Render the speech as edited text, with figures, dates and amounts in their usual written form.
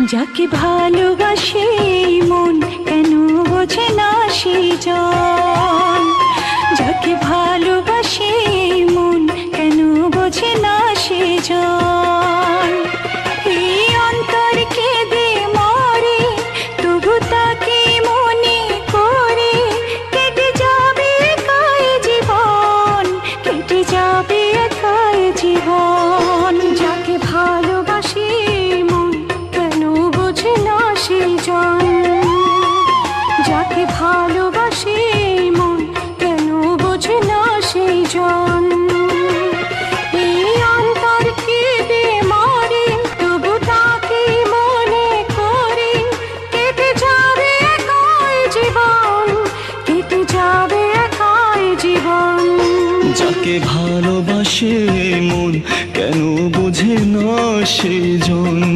যাকে ভালোবাসে মন কেন বোঝে না সেই জন। যাকে ভালোবাসে মন কেন বোঝে না সেই জন। এই অন্তর কেঁদে মরে তবু তাকে মনে করে, কেটে যাবে একাই জীবন, কেটে যাবে একাই জীবন। যাকে ভালোবাসে মন কেন বোঝে না সেই জন। যাকে ভালোবাসে মন কেন বোঝে না সেই জন। এই অন্তর কেঁদে মরে তবু তাকে মনে করে, কেটে যাবে একাই জীবন, কেটে যাবে একাই জীবন। যাকে ভালোবাসে মন কেন বোঝে না সেই জন।